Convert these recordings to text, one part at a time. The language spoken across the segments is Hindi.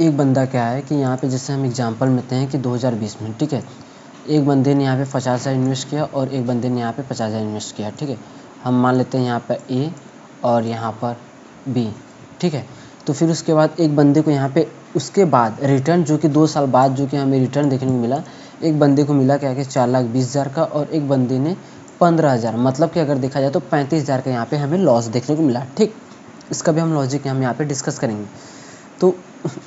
एक बंदा क्या है कि यहाँ पे जैसे हम एग्जांपल लेते हैं कि 2020 में, ठीक है, एक बंदे ने यहाँ पे 50,000 इन्वेस्ट किया और एक बंदे ने यहाँ पे 50,000 इन्वेस्ट किया, ठीक है। हम मान लेते हैं यहाँ पर ए और यहाँ पर बी, ठीक है। तो फिर उसके बाद एक बंदे को यहाँ पे उसके बाद रिटर्न जो कि 2 साल बाद जो कि हमें रिटर्न देखने को मिला, एक बंदे को मिला क्या कि 4,20,000 का और एक बंदे ने 15,000, मतलब कि अगर देखा जाए तो 35,000 का यहाँ पे हमें लॉस देखने को मिला, ठीक। इसका भी हम लॉजिक हम यहाँ पे डिस्कस करेंगे। तो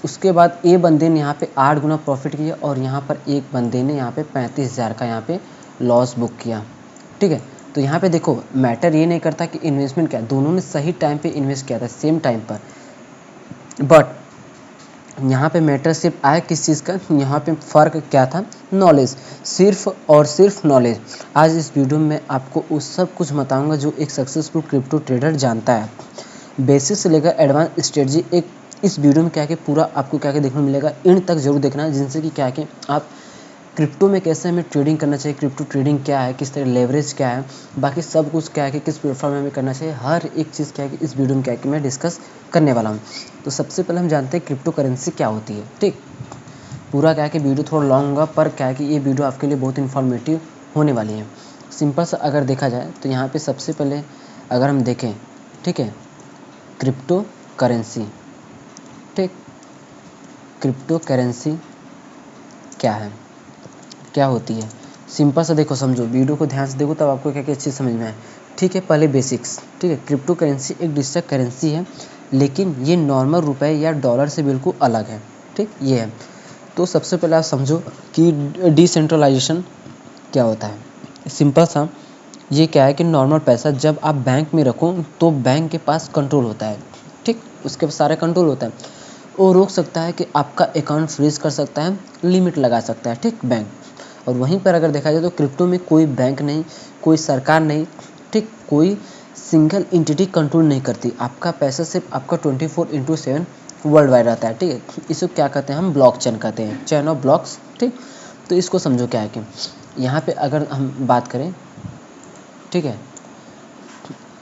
उसके बाद ए बंदे ने यहाँ पे 8 गुना प्रॉफिट किया और यहाँ पर एक बंदे ने यहाँ पे 35,000 का यहाँ पे लॉस बुक किया, ठीक है। तो यहाँ पे देखो मैटर ये नहीं करता कि इन्वेस्टमेंट क्या है, दोनों ने सही टाइम पे इन्वेस्ट किया था, सेम टाइम पर, बट यहाँ पे मैटर सिर्फ आया किस चीज़ का, यहाँ पे फ़र्क क्या था, नॉलेज, सिर्फ और सिर्फ नॉलेज। आज इस वीडियो में आपको उस सब कुछ बताऊंगा जो एक सक्सेसफुल क्रिप्टो ट्रेडर जानता है, बेसिक से लेकर एडवांस स्ट्रेटजी। एक इस वीडियो में क्या कि पूरा आपको क्या देखने को मिलेगा, एंड तक जरूर देखना है, जिनसे कि क्या कि आप क्रिप्टो में कैसे हमें ट्रेडिंग करना चाहिए, क्रिप्टो ट्रेडिंग क्या है, किस तरह लेवरेज क्या है, बाकी सब कुछ क्या है कि किस प्लेटफॉर्म में हमें करना चाहिए, हर एक चीज़ क्या है कि इस वीडियो में क्या है कि मैं डिस्कस करने वाला हूँ। तो सबसे पहले हम जानते हैं क्रिप्टो करेंसी क्या होती है, ठीक। पूरा क्या है कि वीडियो थोड़ा लॉन्ग होगा, पर क्या है कि ये वीडियो आपके लिए बहुत इन्फॉर्मेटिव होने वाली है। सिंपल सा अगर देखा जाए तो यहाँ पर सबसे पहले अगर हम देखें, ठीक है, क्रिप्टो करेंसी, ठीक, क्रिप्टो करेंसी क्या है, क्या होती है, सिंपल सा देखो, समझो, वीडियो को ध्यान से देखो तब आपको क्या क्या अच्छी समझ में आए, ठीक है। पहले बेसिक्स, ठीक है। क्रिप्टो करेंसी एक डिजिटल करेंसी है, लेकिन ये नॉर्मल रुपए या डॉलर से बिल्कुल अलग है, ठीक, ये है। तो सबसे पहले आप समझो कि डिसेंट्रलाइजेशन क्या होता है। सिंपल सा ये क्या है कि नॉर्मल पैसा जब आप बैंक में रखो तो बैंक के पास कंट्रोल होता है, ठीक, उसके पास सारा कंट्रोल होता है, वो रोक सकता है कि आपका अकाउंट फ्रीज कर सकता है, लिमिट लगा सकता है, ठीक, बैंक। और वहीं पर अगर देखा जाए तो क्रिप्टो में कोई बैंक नहीं, कोई सरकार नहीं, ठीक, कोई सिंगल एंटिटी कंट्रोल नहीं करती, आपका पैसा सिर्फ आपका 24/7 वर्ल्ड वाइड रहता है, ठीक है। इसको क्या कहते हैं, हम ब्लॉकचेन कहते हैं, चेन ऑफ ब्लॉक्स, ठीक। तो इसको समझो क्या है कि यहाँ पे अगर हम बात करें, ठीक है,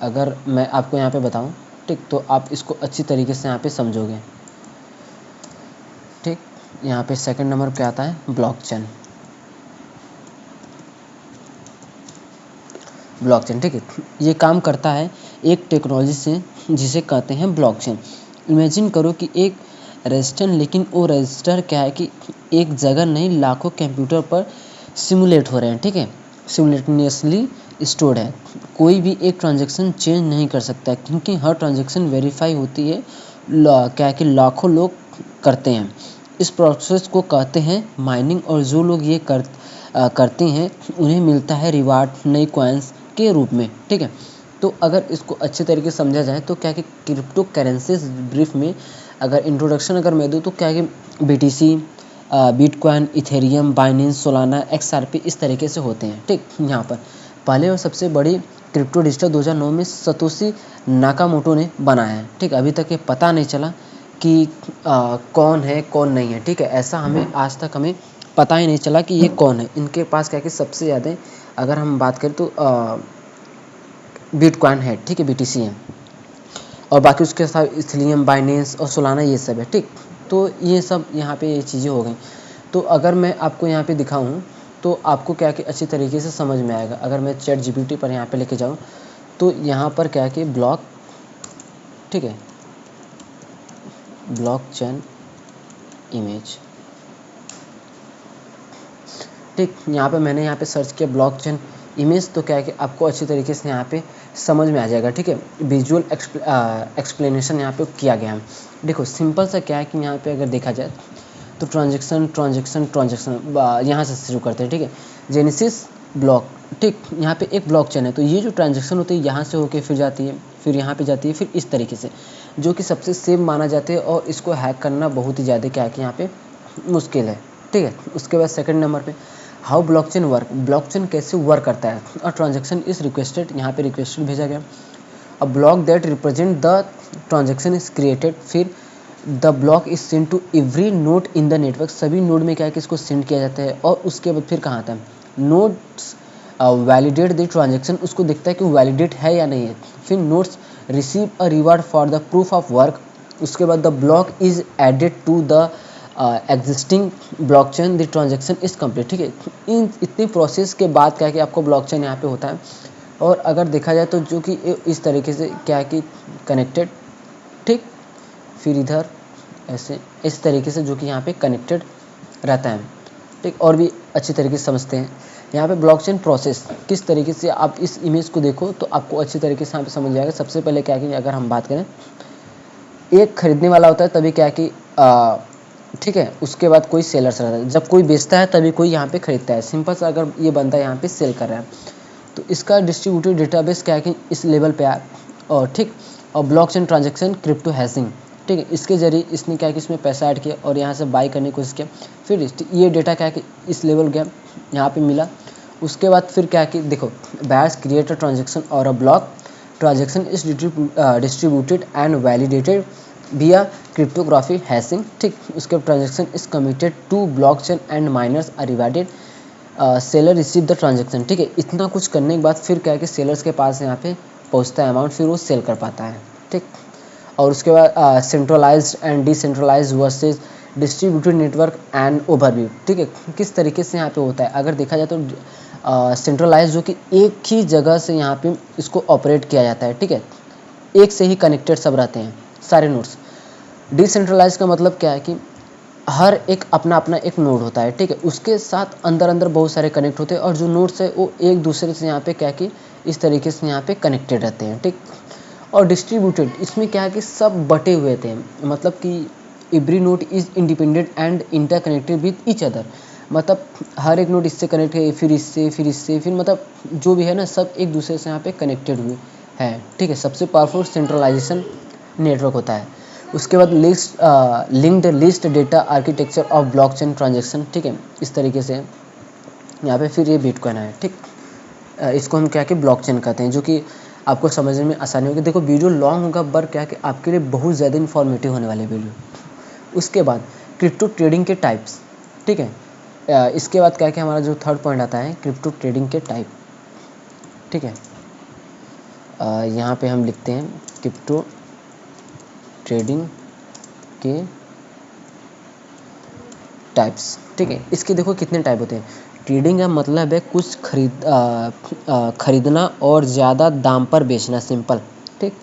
अगर मैं आपको यहाँ पे बताऊँ, ठीक, तो आप इसको अच्छी तरीके से यहाँ पे समझोगे, ठीक। यहाँ पे सेकंड नंबर पे आता है ब्लॉकचेन, ब्लॉकचेन, ठीक है। ये काम करता है एक टेक्नोलॉजी से जिसे कहते हैं ब्लॉकचेन। इमेजिन करो कि एक रजिस्टर, लेकिन वो रजिस्टर क्या है कि एक जगह नहीं, लाखों कंप्यूटर पर सिमुलेट हो रहे हैं, ठीक है, सिमुलेटेनियसली स्टोर्ड है। कोई भी एक ट्रांजैक्शन चेंज नहीं कर सकता क्योंकि हर ट्रांजैक्शन वेरीफाई होती है, क्या है कि लाखों लोग करते हैं। इस प्रोसेस को कहते हैं माइनिंग, और जो लोग ये करते हैं उन्हें मिलता है रिवार्ड नई कॉइन्स के रूप में, ठीक है। तो अगर इसको अच्छे तरीके से समझा जाए तो क्या कि क्रिप्टो करेंसीज ब्रीफ में अगर इंट्रोडक्शन अगर मैं दूँ तो क्या कि BTC, bitcoin, Ethereum, Binance, Solana, XRP इस तरीके से होते हैं, ठीक। यहाँ पर पहले और सबसे बड़ी क्रिप्टो डिजिटल 2009 में सतोशी नाकामोटो ने बनाया है, ठीक। अभी तक ये पता नहीं चला कि कौन है कौन नहीं है, ठीक है। ऐसा हमें आज तक हमें पता ही नहीं चला कि ये कौन है। इनके पास क्या कि सबसे ज़्यादा अगर हम बात करें तो बिटकॉइन है, ठीक है, BTC है, और बाकी उसके साथ इथेरियम, बाइनेंस और सोलाना ये सब है, ठीक। तो ये सब यहाँ पे ये चीज़ें हो गई। तो अगर मैं आपको यहाँ पे दिखाऊँ तो आपको क्या कि अच्छी तरीके से समझ में आएगा। अगर मैं ChatGPT पर यहाँ पे लेके जाऊँ तो यहाँ पर क्या कि ब्लॉक, ठीक है, ब्लॉकचेन इमेज, ठीक, यहाँ पे मैंने यहाँ पे सर्च किया ब्लॉकचेन इमेज, तो क्या है कि आपको अच्छी तरीके से यहाँ पे समझ में आ जाएगा, ठीक है। विजुअल एक्सप्लेनेशन यहाँ पे किया गया है। देखो सिंपल सा क्या है कि यहाँ पे अगर देखा जाए तो ट्रांजेक्शन यहाँ से शुरू करते हैं, ठीक है। जेनेसिस ब्लॉक, ठीक, यहाँ पे एक ब्लॉकचेन है, तो ये जो ट्रांजेक्शन होती है यहाँ से होके फिर जाती है, फिर यहाँ पे जाती है, फिर इस तरीके से, जो कि सबसे सेफ माना जाता है, और इसको हैक करना बहुत ही ज़्यादा क्या है कि यहाँ पे मुश्किल है, ठीक है। उसके बाद सेकंड नंबर पे हाउ ब्लॉकचेन वर्क, ब्लॉकचेन कैसे वर्क करता है। और ट्रांजेक्शन इज रिक्वेस्टेड, यहाँ पे रिक्वेस्टेड भेजा गया, a block that represent the transaction is created, फिर the block is send to every node in the network, सभी नोड में क्या है कि इसको सेंड किया जाता है। और उसके बाद फिर कहाँ आता है, नोड्स वैलिडेट द ट्रांजेक्शन, उसको देखता है कि वैलिडेट है या नहीं है। फिर nodes receive a reward for the proof of work, उसके बाद the block is added to the existing blockchain, the transaction is complete. ठीक है, इन इतनी प्रोसेस के बाद क्या है कि आपको ब्लॉकचेन यहाँ पे होता है। और अगर देखा जाए तो जो कि इस तरीके से क्या है कि कनेक्टेड, ठीक, फिर इधर ऐसे इस तरीके से जो कि यहाँ पे कनेक्टेड रहता है। ठीक, और भी अच्छी तरीके से समझते हैं यहाँ पे ब्लॉकचेन प्रोसेस किस तरीके से। आप इस इमेज को देखो तो आपको अच्छी तरीके से यहाँ पे समझ जाएगा। सबसे पहले क्या है कि अगर हम बात करें, एक खरीदने वाला होता है तभी क्या है कि ठीक है, उसके बाद कोई सेलर्स रहता है, जब कोई बेचता है तभी कोई यहाँ पे खरीदता है। सिंपल सा अगर ये बंदा यहाँ पे सेल कर रहा है तो इसका डिस्ट्रीब्यूटेड डेटाबेस क्या है कि इस लेवल पे आया। और ठीक, और ब्लॉकचेन ट्रांजेक्शन क्रिप्टो हैशिंग, ठीक है, इसके जरिए इसने क्या है कि इसमें पैसा ऐड किया और यहाँ से बाई करने की कोशिश किया। फिर ये डेटा क्या है कि इस लेवल गया, यहाँ पे मिला। उसके बाद फिर क्या है कि देखो, बायर्स क्रिएट अ ट्रांजेक्शन और a block transaction is distributed and validated via cryptography hashing। ठीक, उसके transaction is committed to blockchain and miners are rewarded, seller receive the transaction. ठीक है, इतना कुछ करने के बाद फिर क्या है कि सेलर्स के पास यहाँ पे पहुँचता है अमाउंट, फिर वो सेल कर पाता है। ठीक, और उसके बाद centralised and decentralised versus distributed network and overview. ठीक है, किस तरीके से यहाँ पे होता है। अगर देखा जाए तो सेंट्रलाइज जो कि एक ही जगह से यहाँ पे इसको ऑपरेट किया जाता है। ठीक है, एक से ही कनेक्टेड सब रहते हैं सारे नोड्स। डिसेंट्रलाइज का मतलब क्या है कि हर एक अपना अपना एक नोड होता है। ठीक है, उसके साथ अंदर अंदर बहुत सारे कनेक्ट होते हैं और जो नोड्स है वो एक दूसरे से यहाँ पे क्या कि इस तरीके से यहाँ पे कनेक्टेड रहते हैं। ठीक, और डिस्ट्रीब्यूटेड, इसमें क्या है कि सब बटे हुए थे, मतलब कि every node is independent and interconnected with each other. मतलब हर एक नोड इससे कनेक्ट है, फिर इससे, फिर इससे, फिर मतलब जो भी है ना, सब एक दूसरे से यहाँ पे कनेक्टेड हुए हैं। ठीक है, सबसे पावरफुल सेंट्रलाइजेशन नेटवर्क होता है। उसके बाद linked list data architecture of blockchain transaction. ठीक है, इस तरीके से यहाँ पे फिर ये बिटकॉइन है। ठीक, इसको हम क्या कि ब्लॉकचेन कहते हैं, जो कि आपको समझने में आसानी होगी। देखो वीडियो लॉन्ग होगा पर क्या कि आपके लिए बहुत ज़्यादा इन्फॉर्मेटिव होने वाले वीडियो। उसके बाद क्रिप्टो ट्रेडिंग के टाइप्स। ठीक है, इसके बाद क्या है कि हमारा जो थर्ड पॉइंट आता है क्रिप्टो ट्रेडिंग के टाइप। ठीक है, यहाँ पे हम लिखते हैं क्रिप्टो ट्रेडिंग के टाइप्स। ठीक है, इसके देखो कितने टाइप होते हैं। ट्रेडिंग का मतलब है कुछ खरीदना और ज़्यादा दाम पर बेचना, सिंपल। ठीक,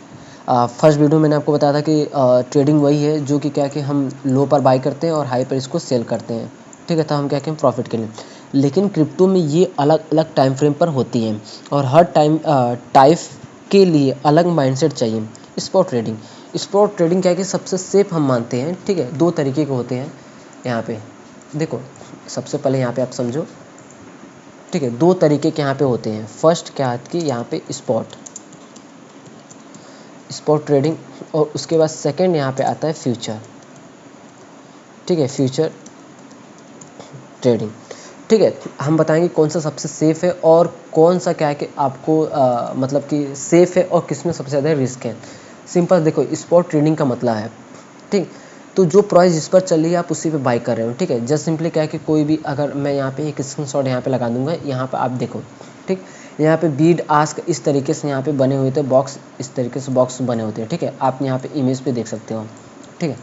फर्स्ट वीडियो मैंने आपको बताया था कि ट्रेडिंग वही है जो कि क्या कि हम लो पर बाई करते हैं और हाई पर इसको सेल करते हैं। ठीक है, तो हम क्या कहें प्रॉफिट के लिए। लेकिन क्रिप्टो में ये अलग अलग टाइम फ्रेम पर होती हैं और हर टाइप के लिए अलग माइंडसेट चाहिए। स्पॉट ट्रेडिंग क्या है कि सबसे सेफ हम मानते हैं। ठीक है, दो तरीके के होते हैं यहाँ पे। देखो सबसे पहले यहाँ पे आप समझो। ठीक है, दो तरीके के यहाँ पे होते हैं। फर्स्ट क्या है कि यहाँ पे स्पॉट ट्रेडिंग, और उसके बाद सेकंड यहाँ पे आता है फ्यूचर। ठीक है, फ्यूचर ट्रेडिंग। ठीक है, हम बताएंगे कौन सा सबसे सेफ है और कौन सा क्या है कि आपको मतलब कि सेफ है और किसमें सबसे ज़्यादा रिस्क है। सिंपल देखो, स्पॉट ट्रेडिंग का मतलब है, ठीक, तो जो प्राइस जिस पर चल रही है आप उसी पे बाई कर रहे हो। ठीक है, जस्ट सिंपली क्या है कि कोई भी, अगर मैं यहाँ पे एक स्क्रीनशॉट यहाँ पे लगा दूंगा, यहाँ पे आप देखो। ठीक, यहाँ पे बीड आस्क इस तरीके से यहाँ पे बने हुए थे बॉक्स, इस तरीके से बॉक्स बने होते हैं। ठीक है, आप यहाँ पे इमेज पे देख सकते हो। ठीक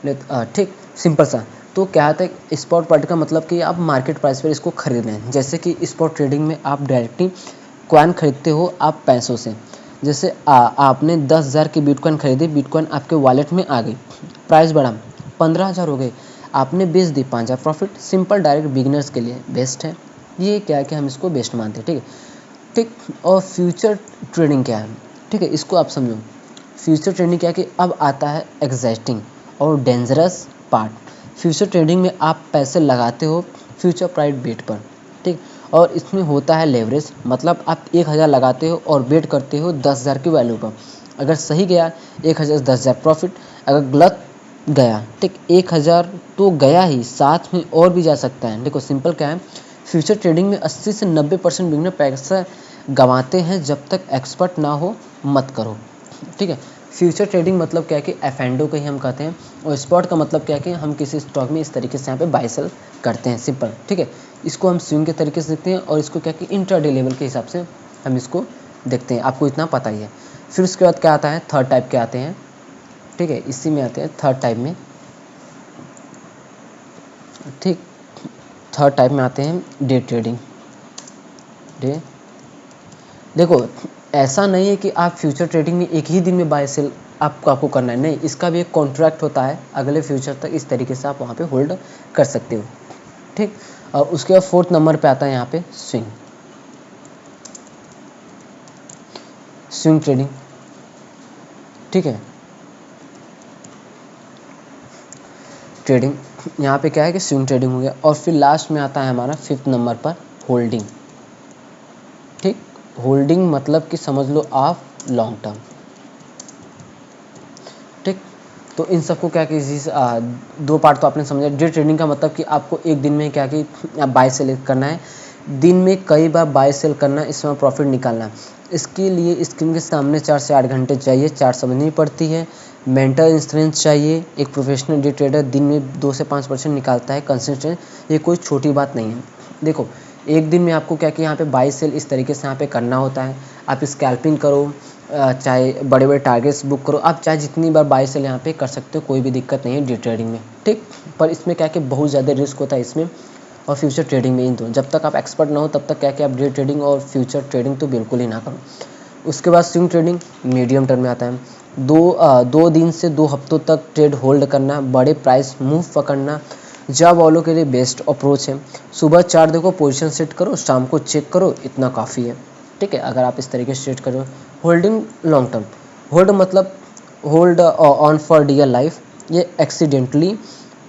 है, ठीक, सिंपल सा। तो क्या होता है स्पॉट प्राइस का मतलब कि आप मार्केट प्राइस पर इसको खरीद लें। जैसे कि स्पॉट ट्रेडिंग में आप डायरेक्टली कॉइन खरीदते हो आप पैसों से। जैसे आपने 10,000 की बिटकॉइन खरीदी, बिटकॉइन आपके वॉलेट में आ गई, प्राइस बढ़ा 15,000 हो गए, आपने बेच दी 5,000 प्रॉफिट। सिंपल, डायरेक्ट बिगिनर्स के लिए बेस्ट है। ये क्या है कि हम इसको बेस्ट मानते हैं। ठीक है, ठीक, और फ्यूचर ट्रेडिंग क्या है। ठीक है, इसको आप समझो। फ्यूचर ट्रेडिंग क्या है कि अब आता है एग्जैक्टिंग और डेंजरस पार्ट। फ्यूचर ट्रेडिंग में आप पैसे लगाते हो फ्यूचर प्राइस बेट पर। ठीक, और इसमें होता है लेवरेज, मतलब आप 1,000 लगाते हो और बेट करते हो 10,000 की वैल्यू पर। अगर सही गया 1,000 10,000 प्रॉफिट, अगर गलत गया, ठीक, 1,000 तो गया ही, साथ में और भी जा सकता है। देखो सिंपल क्या है, फ्यूचर ट्रेडिंग में 80 से 90% बिगिनर पैसा गंवाते हैं। जब तक एक्सपर्ट ना हो मत करो। ठीक है, फ्यूचर ट्रेडिंग मतलब क्या है कि एफएनडो को ही हम कहते हैं, और स्पॉट का मतलब क्या है कि हम किसी स्टॉक में इस तरीके से यहाँ पे बाय सेल करते हैं, सिंपल। ठीक है, इसको हम स्विंग के तरीके से देखते हैं और इसको क्या कि इंट्राडे लेवल के हिसाब से हम इसको देखते हैं, आपको इतना पता ही है। फिर उसके बाद क्या आता है, थर्ड टाइप के आते हैं ठीक है, इसी में आते हैं थर्ड टाइप में। ठीक, थर्ड टाइप में आते हैं डे ट्रेडिंग। डे, देखो ऐसा नहीं है कि आप फ्यूचर ट्रेडिंग में एक ही दिन में बाय सेल आपको करना है, नहीं, इसका भी एक कॉन्ट्रैक्ट होता है अगले फ्यूचर तक, इस तरीके से आप वहाँ पे होल्ड कर सकते हो। ठीक, और उसके बाद फोर्थ नंबर पे आता है यहाँ पे स्विंग। स्विंग ट्रेडिंग, ठीक है, ट्रेडिंग यहाँ पे क्या है कि स्विंग ट्रेडिंग हो गया। और फिर लास्ट में आता है हमारा फिफ्थ नंबर पर होल्डिंग। ठीक, होल्डिंग मतलब कि समझ लो आप लॉन्ग टर्म। ठीक, तो इन सबको क्या कि दो पार्ट तो आपने समझा। डे ट्रेडिंग का मतलब कि आपको एक दिन में क्या कि बाय सेल करना है, दिन में कई बार बाय सेल करना है, इसमें प्रॉफिट निकालना है। इसके लिए स्क्रीन के सामने 4 से 8 घंटे चाहिए, चार्ट समझनी पड़ती है, मेंटल स्ट्रेंथ चाहिए। एक प्रोफेशनल डे ट्रेडर दिन में 2 से 5% निकालता है कंसिस्टेंट, ये कोई छोटी बात नहीं है। देखो एक दिन में आपको क्या कि यहाँ पे बाय सेल इस तरीके से यहाँ पे करना होता है। आप स्कैल्पिंग करो, चाहे बड़े बड़े टारगेट्स बुक करो, आप चाहे जितनी बार बाय सेल यहाँ पे कर सकते हो, कोई भी दिक्कत नहीं है डे ट्रेडिंग में। ठीक, पर इसमें क्या कि बहुत ज़्यादा रिस्क होता है इसमें और फ्यूचर ट्रेडिंग में, इन दोनों। जब तक आप एक्सपर्ट ना हो तब तक क्या कि आप डे ट्रेडिंग और फ्यूचर ट्रेडिंग तो बिल्कुल ही ना करो। उसके बाद स्विंग ट्रेडिंग मीडियम टर्म में आता है। 2 दिन से 2 हफ्तों तक ट्रेड होल्ड करना, बड़े प्राइस मूव पकड़ना जॉब वालों के लिए बेस्ट अप्रोच है। सुबह चार्ट देखो, पोजीशन सेट करो, शाम को चेक करो, इतना काफ़ी है। ठीक है, अगर आप इस तरीके से सेट करो। होल्डिंग लॉन्ग टर्म, होल्ड मतलब hold on for dear life. ये एक्सीडेंटली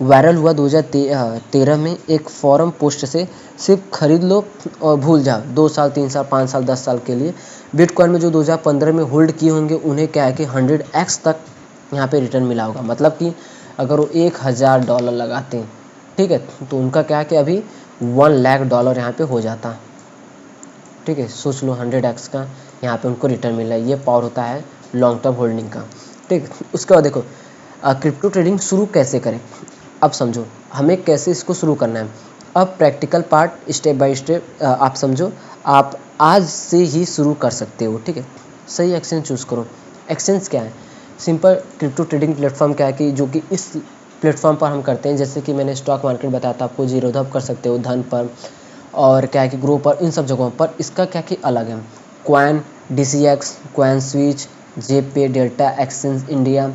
वायरल हुआ 2013 में एक फॉरम पोस्ट से। सिर्फ खरीद लो और भूल जाओ, 2 साल 3 साल 5 साल 10 साल के लिए। बिटकॉइन में जो 2015 में होल्ड किए होंगे उन्हें क्या है कि 100x तक यहाँ पे रिटर्न मिला होगा। मतलब कि अगर वो $1000 लगाते हैं, ठीक है, तो उनका क्या है कि अभी $1,00,000 यहाँ पे हो जाता। ठीक है, सोच लो 100x का यहाँ पे उनको रिटर्न मिला है। ये पावर होता है लॉन्ग टर्म होल्डिंग का। ठीक, उसके बाद देखो क्रिप्टो ट्रेडिंग शुरू कैसे करें। अब समझो हमें कैसे इसको शुरू करना है। अब practical part step by step आप समझो। आप आज से ही शुरू कर सकते हो। ठीक है, सही एक्सचेंज चूज़ करो। एक्सचेंज क्या है, सिंपल क्रिप्टो ट्रेडिंग प्लेटफॉर्म क्या है कि जो कि इस प्लेटफॉर्म पर हम करते हैं। जैसे कि मैंने स्टॉक मार्केट बताया था आपको, जीरोधा कर सकते हो, धन पर और क्या है कि ग्रो पर, इन सब जगहों पर इसका क्या कि अलग है। क्वाइन, DCX, क्वाइन स्विच, जेपे, डेल्टा एक्सचेंज इंडिया,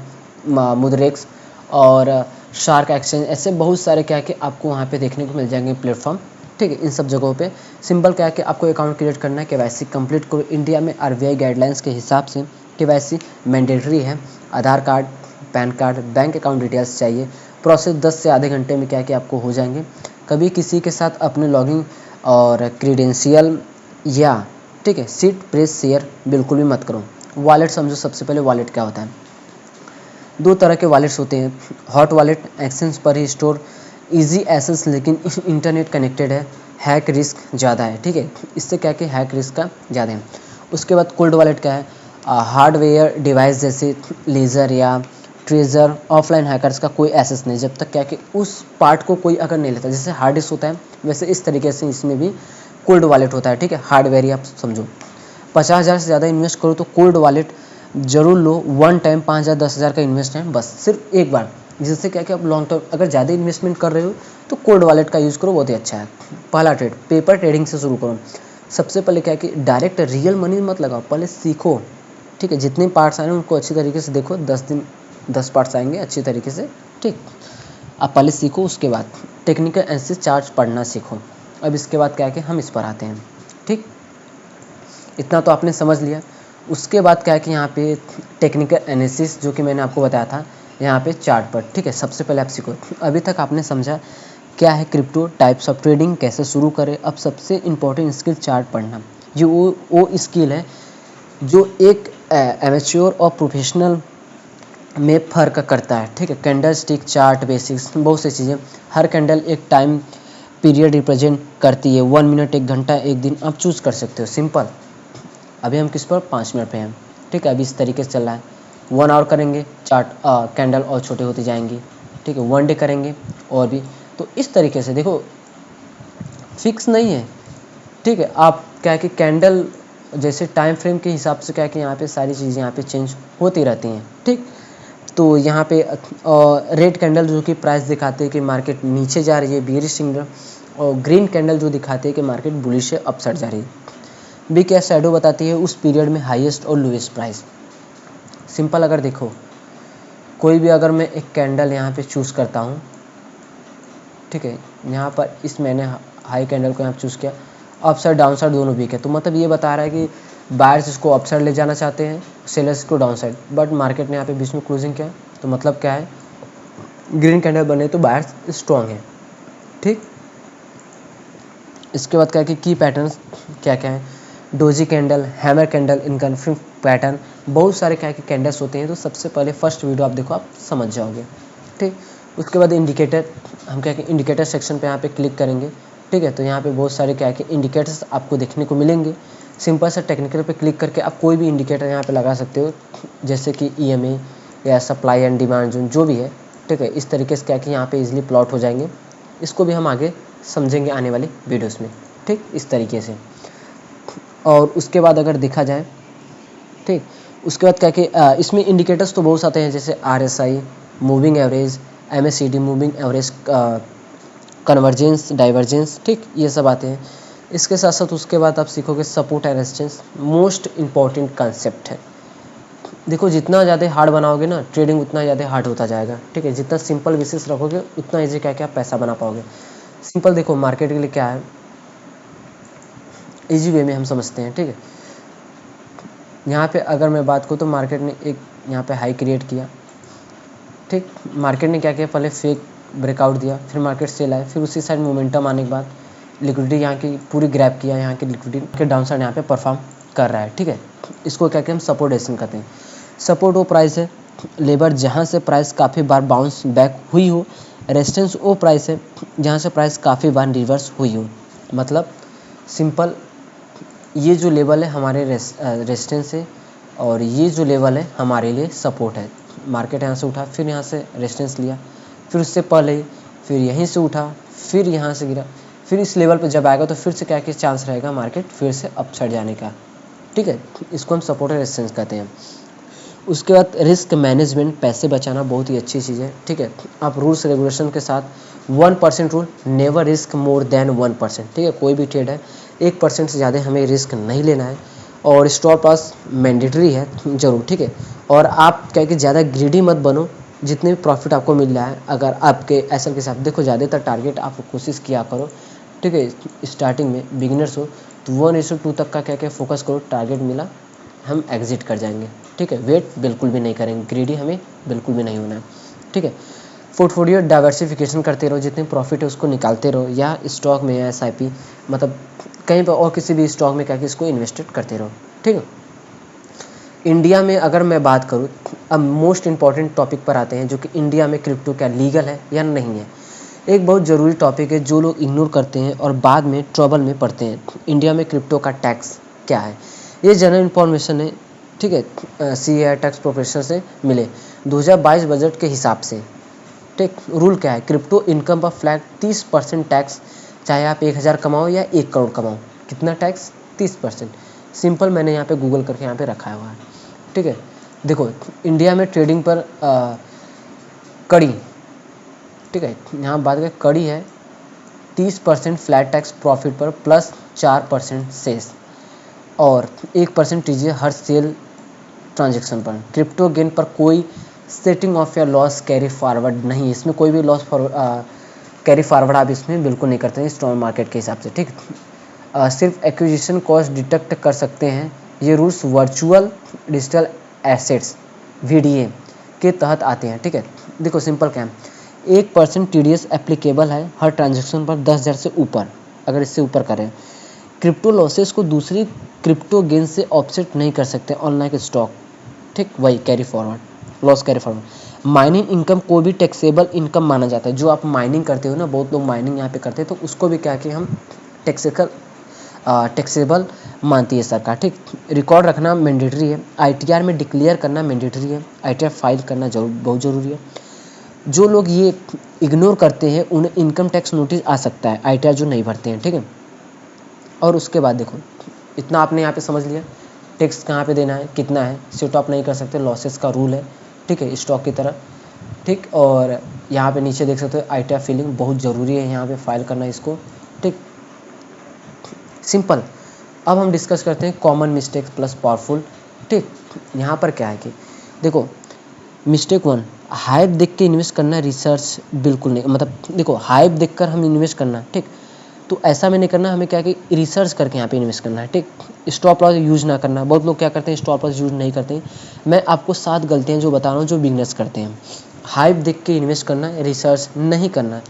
मुद्रेक्स और शार्क एक्सचेंज, ऐसे बहुत सारे क्या है कि आपको वहाँ पे देखने को मिल जाएंगे प्लेटफॉर्म। ठीक है, इन सब जगहों पे सिंपल क्या है कि आपको अकाउंट क्रिएट करना है, KYC कंप्लीट करो। इंडिया में RBI गाइडलाइंस के हिसाब से KYC मैंडेटरी है। Aadhaar card, PAN card, bank account details चाहिए। प्रोसेस 10 से आधे घंटे में क्या कि आपको हो जाएंगे। कभी किसी के साथ अपने लॉगिन और क्रीडेंशियल या ठीक है सीट प्रेस शेयर बिल्कुल भी मत करो। वॉलेट समझो, सबसे पहले वॉलेट क्या होता है। 2 तरह के वॉलेट्स होते हैं। हॉट वॉलेट एक्सचेंज पर ही स्टोर, इजी एक्सेस, लेकिन इंटरनेट कनेक्टेड है, हैक रिस्क ज़्यादा है। ठीक है, इससे क्या कि हैक रिस्क का ज़्यादा है। उसके बाद कोल्ड वॉलेट क्या है, हार्डवेयर डिवाइस जैसे लेज़र या ट्रेजर, ऑफलाइन हैकर्स का कोई एक्सेस नहीं जब तक क्या कि उस पार्ट को कोई अगर नहीं लेता। जैसे हार्ड डिस्क होता है वैसे इस तरीके से इसमें भी कोल्ड वॉलेट होता है। ठीक है, हार्डवेयर ही आप समझो। 50,000 से ज़्यादा इन्वेस्ट करो तो कोल्ड वॉलेट जरूर लो। वन टाइम 5,000 10,000 का इन्वेस्टमेंट बस सिर्फ एक बार, जिससे क्या कि आप लॉन्ग टर्म अगर ज़्यादा इन्वेस्टमेंट कर रहे हो तो कोल्ड वॉलेट का यूज़ करो, बहुत ही अच्छा है। पहला ट्रेड पेपर ट्रेडिंग से शुरू करो। सबसे पहले क्या कि डायरेक्ट रियल मनी मत लगाओ, पहले सीखो। ठीक है, जितने पार्ट्स आए हैं उनको अच्छी तरीके से देखो। 10 दिन 10 पार्ट्स आएंगे अच्छी तरीके से। ठीक, आप पहले सीखो, उसके बाद टेक्निकल एनालिसिस चार्ट पढ़ना सीखो। अब इसके बाद क्या है कि हम इस पर आते हैं। ठीक, इतना तो आपने समझ लिया। उसके बाद क्या है कि यहाँ पे टेक्निकल एनालिसिस जो कि मैंने आपको बताया था यहाँ पे चार्ट पर। ठीक है, सबसे पहले आप सीखो। अभी तक आपने समझा क्या है क्रिप्टो, टाइप्स ऑफ ट्रेडिंग, कैसे शुरू करें। अब सबसे इम्पोर्टेंट स्किल चार्ट पढ़ना। ये वो स्किल है जो एक एमेच्योर और प्रोफेशनल में फ़र्क करता है। ठीक है, कैंडल स्टिक चार्ट बेसिक्स, बहुत सी चीज़ें। हर कैंडल एक टाइम पीरियड रिप्रेजेंट करती है। 1 मिनट, 1 घंटा, 1 दिन आप चूज़ कर सकते हो। सिंपल। अभी हम किस पर 5 मिनट पे हैं। ठीक है, अभी इस तरीके से चल रहा है। 1 आवर करेंगे, चार्ट कैंडल और छोटे होती जाएंगी। ठीक है, 1 डे करेंगे और भी। तो इस तरीके से देखो, फिक्स नहीं है। ठीक है, आप क्या है कि कैंडल जैसे टाइम फ्रेम के हिसाब से क्या है कि यहाँ पे सारी चीज़ें यहाँ पे चेंज होती रहती हैं। ठीक, तो यहाँ पे रेड कैंडल जो कि प्राइस दिखाते हैं कि मार्केट नीचे जा रही है, बेयरिश सिग्नल, और ग्रीन कैंडल जो दिखाते हैं कि मार्केट बुलिश है, अपसाइड जा रही है। बी क्या शैडो बताती है उस पीरियड में हाईएस्ट और लोएस्ट प्राइस। सिंपल अगर देखो कोई भी अगर मैं एक कैंडल यहाँ पे चूज़ करता हूँ, ठीक है, यहाँ पर इस मैंने हाई कैंडल को यहाँ चूज़ किया, अपसाइड डाउनसाइड दोनों वीक है, तो मतलब ये बता रहा है कि बायर्स इसको अपसाइड ले जाना चाहते हैं, सेलर्स को डाउनसाइड, बट मार्केट ने यहाँ पे बीच में क्लोजिंग किया, तो मतलब क्या है, ग्रीन कैंडल बने तो बायर्स स्ट्रॉन्ग है। ठीक, इसके बाद क्या है कि की पैटर्न्स क्या क्या है, डोजी कैंडल, हैमर कैंडल, इनकन्फर्म पैटर्न, बहुत सारे क्या कि कैंडल्स होते हैं। तो सबसे पहले फर्स्ट वीडियो आप देखो, आप समझ जाओगे। ठीक, उसके बाद इंडिकेटर, हम क्या कि इंडिकेटर सेक्शन पे यहाँ पे क्लिक करेंगे। ठीक है, तो यहाँ पे बहुत सारे क्या कि इंडिकेटर्स आपको देखने को मिलेंगे। सिंपल सा टेक्निकल पे क्लिक करके आप कोई भी इंडिकेटर यहाँ पे लगा सकते हो, जैसे कि EMA या सप्लाई एंड डिमांड जोन जो भी है। ठीक है, इस तरीके से क्या कि यहाँ पे इजीली प्लॉट हो जाएंगे। इसको भी हम आगे समझेंगे आने वाले वीडियोस में। ठीक, इस तरीके से। और उसके बाद अगर देखा जाए, ठीक, उसके बाद क्या कि इसमें इंडिकेटर्स तो बहुत आते हैं, जैसे RSI, moving average, MACD, moving average, convergence, divergence, ठीक, ये सब आते हैं। इसके साथ साथ उसके बाद आप सीखोगे support and resistance, most important concept है। देखो जितना ज़्यादा हार्ड बनाओगे ना ट्रेडिंग, उतना ज़्यादा हार्ड होता जाएगा। ठीक है, जितना सिंपल बेसिस रखोगे उतना ईजी क्या क्या पैसा बना पाओगे। सिंपल देखो मार्केट के लिए क्या है, इजी वे में हम समझते हैं। ठीक है, यहाँ पे अगर मैं बात करूँ तो मार्केट ने एक यहाँ पे हाई क्रिएट किया। ठीक, मार्केट ने क्या किया, पहले फेक ब्रेकआउट दिया, फिर मार्केट सेल आया, फिर उसी साइड मोमेंटम आने के बाद लिक्विडिटी यहाँ की पूरी ग्रैब किया, यहाँ की लिक्विडिटी के डाउन साइड यहाँ पे परफॉर्म कर रहा है। ठीक है, इसको क्या कहते हैं, हम सपोर्ट रेजिस्टेंस कहते हैं। सपोर्ट वो प्राइस है लेबर जहाँ से प्राइस काफ़ी बार बाउंस बैक हुई हो, रेजिस्टेंस वो प्राइस है जहाँ से प्राइस काफ़ी बार रिवर्स हुई हो। मतलब सिंपल, ये जो लेवल है हमारे रेजिस्टेंस है, और ये जो लेवल है हमारे लिए सपोर्ट है। मार्केट यहाँ से उठा, फिर यहाँ से रेजिस्टेंस लिया, फिर उससे पहले फिर यहीं से उठा, फिर यहाँ से गिरा, फिर इस लेवल पे जब आएगा तो फिर से क्या कि चांस रहेगा मार्केट फिर से अपसाइड जाने का। ठीक है, इसको हम सपोर्ट और रेजिस्टेंस कहते हैं। उसके बाद रिस्क मैनेजमेंट, पैसे बचाना बहुत ही अच्छी चीज़ है। ठीक है, आप रूल्स रेगुलेशन के साथ 1% rule, never risk more than 1%। ठीक है, कोई भी ट्रेड है 1% से ज़्यादा हमें रिस्क नहीं लेना है, और स्टॉप लॉस मैंडेटरी है जरूर। ठीक है, और आप क्या कि ज़्यादा ग्रीडी मत बनो, जितने भी प्रॉफिट आपको मिल रहा है अगर आपके एसएल के साथ, देखो ज़्यादातर टारगेट आप कोशिश किया करो। ठीक है, स्टार्टिंग में बिगिनर्स हो तो 1:2 तक का क्या क्या फोकस करो, टारगेट मिला हम एग्जिट कर जाएंगे। ठीक है, वेट बिल्कुल भी नहीं करेंगे, ग्रीडी हमें बिल्कुल भी नहीं होना है। ठीक है, पोर्टफोलियो डाइवर्सिफिकेशन करते रहो, जितने प्रॉफिट है उसको निकालते रहो, या स्टॉक में या SIP, मतलब कहीं पर और किसी भी स्टॉक में क्या कि इसको इन्वेस्टेड करते रहो। ठीक है, इंडिया में अगर मैं बात करूँ, अब मोस्ट इंपॉर्टेंट टॉपिक पर आते हैं, जो कि इंडिया में क्रिप्टो क्या लीगल है या नहीं है। एक बहुत ज़रूरी टॉपिक है जो लोग इग्नोर करते हैं और बाद में ट्रबल में पड़ते हैं। इंडिया में क्रिप्टो का टैक्स क्या है, ये जनरल इन्फॉर्मेशन है। ठीक है, CA टैक्स प्रोफेसर से मिले 2022 बजट के हिसाब से। ठीक, रूल क्या है, क्रिप्टो इनकम पर फ्लैट 30% टैक्स, चाहे आप 1000 कमाओ या 1 करोड़ कमाओ, कितना टैक्स, 30%। सिंपल मैंने यहाँ पे गूगल करके यहाँ पे रखा हुआ है। ठीक है, देखो इंडिया में ट्रेडिंग पर कड़ी, ठीक है, यहाँ बात करें कड़ी है 30% फ्लैट टैक्स प्रॉफिट पर प्लस 4% सेस, और 1% दीजिए हर सेल ट्रांजेक्शन पर। क्रिप्टो गेन पर कोई सेटिंग ऑफ या लॉस कैरी फॉरवर्ड नहीं, इसमें कोई भी लॉस कैरी फॉरवर्ड आप इसमें बिल्कुल नहीं करते हैं स्टॉक मार्केट के हिसाब से। ठीक, सिर्फ एक्विजिशन कॉस्ट डिटेक्ट कर सकते हैं। ये rules virtual digital assets VDA के तहत आते हैं। ठीक है, देखो सिंपल क्या है, 1% TDS एप्लीकेबल है हर ट्रांजेक्शन पर 10,000 से ऊपर, अगर इससे ऊपर करें। क्रिप्टो लॉसेस को दूसरी क्रिप्टो गेन से ऑफसेट नहीं कर सकते ऑनलाइन स्टॉक। ठीक, वही carry forward, loss carry forward. Mining income को भी टैक्सेबल इनकम माना जाता है। जो आप माइनिंग करते हो ना, बहुत लोग माइनिंग यहाँ पे करते हैं, तो उसको भी क्या कि हम टैक्सेबल मानती है सरकार। ठीक, रिकॉर्ड रखना मैंडेटरी है, ITR में डिक्लेयर करना मैंडेटरी है, ITR फाइल करना बहुत ज़रूरी है। जो लोग ये इग्नोर करते हैं उन्हें इनकम टैक्स नोटिस आ सकता है, ITR जो नहीं भरते हैं। ठीक है, और उसके बाद देखो इतना आपने यहाँ पे समझ लिया, टैक्स कहाँ पे देना है, कितना है, सेट ऑफ नहीं कर सकते, लॉसेस का रूल है। ठीक है, स्टॉक की तरह, ठीक। और यहाँ पे नीचे देख सकते हो आईटीआर फिलिंग बहुत ज़रूरी है यहाँ पे फाइल करना इसको, ठीक, सिंपल। अब हम डिस्कस करते हैं कॉमन मिस्टेक्स प्लस पावरफुल, ठीक। यहाँ पर क्या है कि देखो, मिस्टेक 1, हाइप देख के इन्वेस्ट करना, रिसर्च बिल्कुल नहीं, मतलब देखो हाइप देखकर हम इन्वेस्ट करना, ठीक, तो ऐसा में नहीं करना, हमें क्या कि रिसर्च करके यहाँ पे इन्वेस्ट करना है, ठीक। स्टॉप लॉस यूज़ ना करना, बहुत लोग क्या करते हैं स्टॉप लॉस यूज़ नहीं करते हैं। मैं आपको 7 गलतियाँ जो बता रहा हूँ जो बिगनर्स करते हैं। हाइप देख के इन्वेस्ट करना, रिसर्च नहीं करना,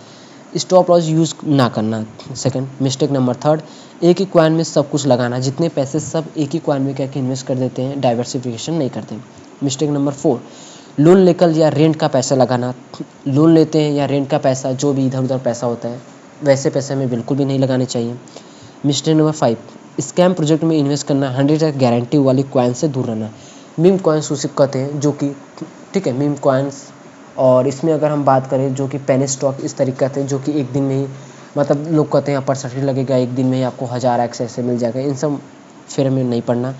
स्टॉप लॉस यूज़ ना करना। सेकंड मिस्टेक नंबर 3, एक ही कॉइन में सब कुछ लगाना, जितने पैसे सब एक ही कॉइन में क्या कि इन्वेस्ट कर देते हैं, डाइवर्सिफिकेशन नहीं करते। मिस्टेक नंबर 4, लोन लेकर या रेंट का पैसा लगाना, लोन लेते हैं या रेंट का पैसा, जो भी इधर उधर पैसा होता है वैसे पैसे हमें बिल्कुल भी नहीं लगाने चाहिए। मिस्टेक नंबर 5, स्कैम प्रोजेक्ट में इन्वेस्ट करना, 100% गारंटी वाली कॉइन से दूर रहना। मीम कॉइन्स उसे कहते हैं जो कि, ठीक है, मीम कॉइन्स। और इसमें अगर हम बात करें जो कि पेनी स्टॉक इस तरीके कहते हैं जो कि एक दिन में ही, मतलब लोग कहते हैं परसेंटेज लगेगा एक दिन में ही आपको 1000x ऐसे मिल जाएगा, इन सब फिर में नहीं पढ़ना।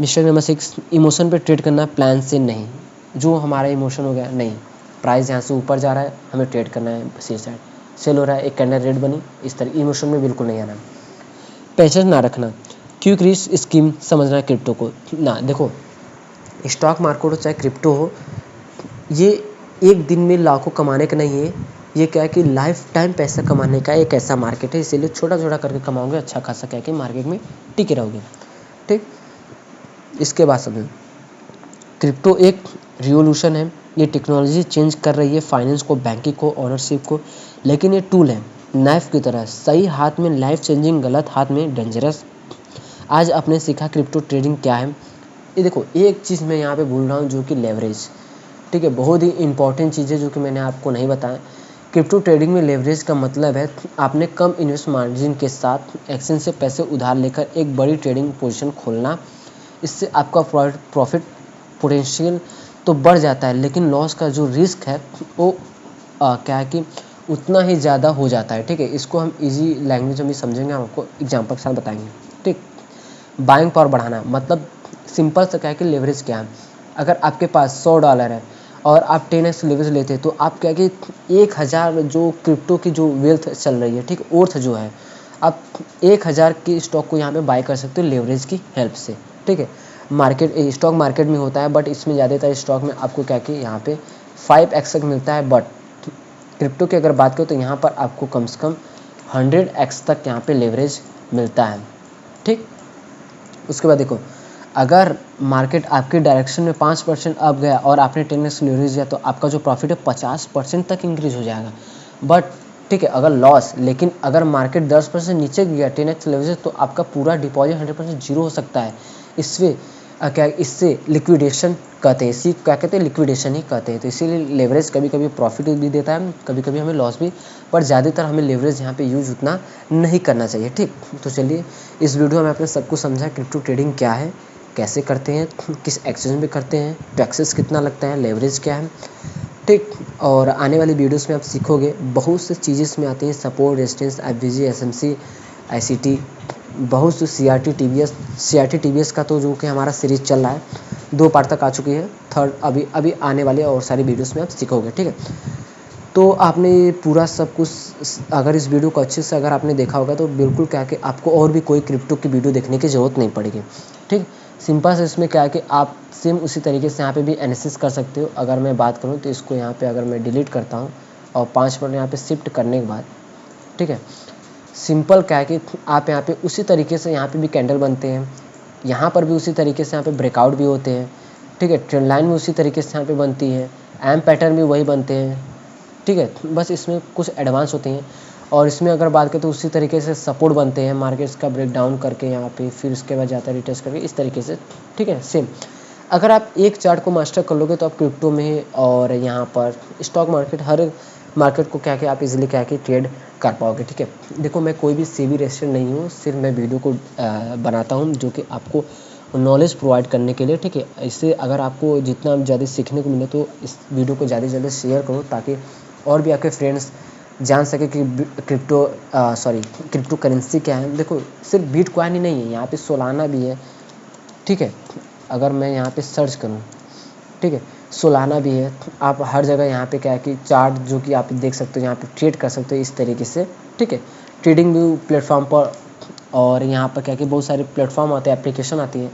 मिस्टेक नंबर 6, इमोशन पे ट्रेड करना, प्लान से नहीं। जो हमारा इमोशन हो गया, नहीं, प्राइस यहाँ से ऊपर जा रहा है हमें ट्रेड करना है, सी साइड सेल हो रहा है, एक कैंडल रेड बनी, इस तरह इमोशन में बिल्कुल नहीं आना। पेशेंस ना रखना, क्विक रिस्क स्कीम समझना क्रिप्टो को ना। देखो, स्टॉक मार्केट हो चाहे क्रिप्टो हो, ये एक दिन में लाखों कमाने का नहीं है, ये क्या है कि लाइफ टाइम पैसा कमाने का एक ऐसा मार्केट है, इसीलिए छोटा छोटा करके कमाओगे, अच्छा खासा क्या कि मार्केट में टिके रहोगे, ठीक। इसके बाद समझो, क्रिप्टो एक रिवोल्यूशन है, ये टेक्नोलॉजी चेंज कर रही है फाइनेंस को, बैंकिंग को, ओनरशिप को, लेकिन ये टूल है नाइफ की तरह, सही हाथ में लाइफ चेंजिंग, गलत हाथ में डेंजरस। आज आपने सीखा क्रिप्टो ट्रेडिंग क्या है। ये देखो, एक चीज़ मैं यहाँ पे भूल रहा हूँ जो कि लेवरेज, ठीक है, बहुत ही इंपॉर्टेंट चीज़ है जो कि मैंने आपको नहीं बताया। क्रिप्टो ट्रेडिंग में लेवरेज का मतलब है आपने कम इन्वेस्ट मार्जिन के साथ एक्सचेंज से पैसे उधार लेकर एक बड़ी ट्रेडिंग पोजीशन खोलना। इससे आपका प्रॉफिट पोटेंशियल तो बढ़ जाता है, लेकिन लॉस का जो रिस्क है वो क्या है कि उतना ही ज़्यादा हो जाता है, ठीक है। इसको हम इजी लैंग्वेज में भी समझेंगे, हम आपको एग्जांपल के साथ बताएंगे, ठीक। बाइंग पावर बढ़ाना, मतलब सिंपल सा क्या है कि लेवरेज क्या है। अगर आपके पास $100 है और आप 10x लेवरेज लेते हैं तो आप क्या कि 1000 जो क्रिप्टो की जो वेल्थ चल रही है, ठीक, वर्थ जो है, आप 1000 की स्टॉक को यहाँ पे बाय कर सकते हो लेवरेज की हेल्प से, ठीक है। मार्केट स्टॉक मार्केट में होता है, बट इसमें ज़्यादातर स्टॉक में आपको क्या कि यहाँ पे 5x तक मिलता है, बट क्रिप्टो की अगर बात करें तो यहाँ पर आपको कम से कम 100x तक यहाँ पे लेवरेज मिलता है, ठीक। उसके बाद देखो, अगर मार्केट आपके डायरेक्शन में 5% अप गया और आपने 10x लेवरेज दिया तो आपका जो प्रॉफिट है 50% तक इंक्रीज हो जाएगा। बट ठीक है, अगर लॉस, लेकिन अगर मार्केट 10% नीचे गया 10x लेवरेज तो आपका पूरा डिपॉजिट 100% जीरो हो सकता है। इससे लिक्विडेशन कहते हैं, इसी क्या कहते हैं, लिक्विडेशन ही कहते हैं। तो इसीलिए लेवरेज कभी कभी प्रॉफिट भी देता है, कभी कभी हमें लॉस भी, पर ज़्यादातर हमें लेवरेज यहाँ पे यूज़ उतना नहीं करना चाहिए, ठीक। तो चलिए, इस वीडियो में आपने सब कुछ समझा, क्रिप्टो ट्रेडिंग क्या है, कैसे करते हैं, किस एक्सचेंज में करते हैं, टैक्सेस कितना लगता है, लेवरेज क्या है, ठीक। और आने वाली वीडियोस में आप सीखोगे बहुत सी चीज़ें इसमें आती हैं, support, resistance, FVG, SMC, ICT, बहुत सी सीआरटी टीवीएस का तो जो कि हमारा सीरीज चल रहा है, 2 पार्ट तक आ चुकी है, थर्ड अभी आने वाले और सारी वीडियोस में आप सीखोगे, ठीक है। तो आपने ये पूरा सब कुछ, अगर इस वीडियो को अच्छे से अगर आपने देखा होगा तो बिल्कुल क्या कि आपको और भी कोई क्रिप्टो की वीडियो देखने की ज़रूरत नहीं पड़ेगी, ठीक। सिंपल से इसमें क्या है कि आप सेम उसी तरीके से यहाँ पे भी एनालिसिस कर सकते हो। अगर मैं बात करूँ तो इसको यहाँ पे अगर मैं डिलीट करता हूँ और 5 मिनट यहाँ पे शिफ्ट करने के बाद, ठीक है, सिंपल क्या है कि आप यहाँ पे उसी तरीके से यहाँ पे भी कैंडल बनते हैं, यहाँ पर भी उसी तरीके से यहाँ पे ब्रेकआउट भी होते हैं, ठीक है। ट्रेंड लाइन भी उसी तरीके से यहाँ पे बनती है, एम पैटर्न भी वही बनते हैं, ठीक है। बस इसमें कुछ एडवांस होते हैं। और इसमें अगर बात करें तो उसी तरीके से सपोर्ट बनते हैं, मार्केट्स का ब्रेक डाउन करके यहाँ पे, फिर उसके बाद जाता है रिटेस्ट करके, इस तरीके से, ठीक है। सेम अगर आप एक चार्ट को मास्टर कर लोगे तो आप क्रिप्टो में और यहाँ पर स्टॉक मार्केट, हर मार्केट को क्या कि आप इजीली क्या कि ट्रेड कर पाओगे, ठीक है। देखो, मैं कोई भी सेबी रजिस्टर नहीं हूँ, सिर्फ मैं वीडियो को बनाता हूँ जो कि आपको नॉलेज प्रोवाइड करने के लिए, ठीक है। इससे अगर आपको जितना ज़्यादा सीखने को मिले तो इस वीडियो को ज़्यादा से ज़्यादा शेयर करो, ताकि और भी आपके फ्रेंड्स जान सके कि क्रिप्टो करेंसी क्या है। देखो, सिर्फ बिटकॉइन ही नहीं है, यहाँ पे सोलाना भी है, ठीक है। अगर मैं यहाँ पे सर्च करूँ, ठीक है, सोलाना भी है। आप हर जगह यहाँ पे क्या है कि चार्ट जो कि आप देख सकते हो यहाँ पे ट्रेड कर सकते हो इस तरीके से, ठीक है। ट्रेडिंग व्यू प्लेटफॉर्म पर, और यहाँ पर क्या है कि बहुत सारे प्लेटफॉर्म आते हैं, एप्लीकेशन आती है,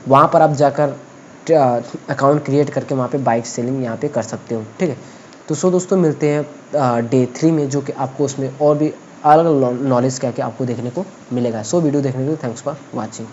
वहाँ पर आप जाकर अकाउंट क्रिएट करके वहाँ पे बाइक सेलिंग यहाँ पे कर सकते हो, ठीक है। तो सो दोस्तों मिलते हैं डे 3 में, जो कि आपको उसमें और भी अलग नॉलेज क्या क्या आपको देखने को मिलेगा। सो वीडियो देखने के लिए थैंक्स फॉर वॉचिंग।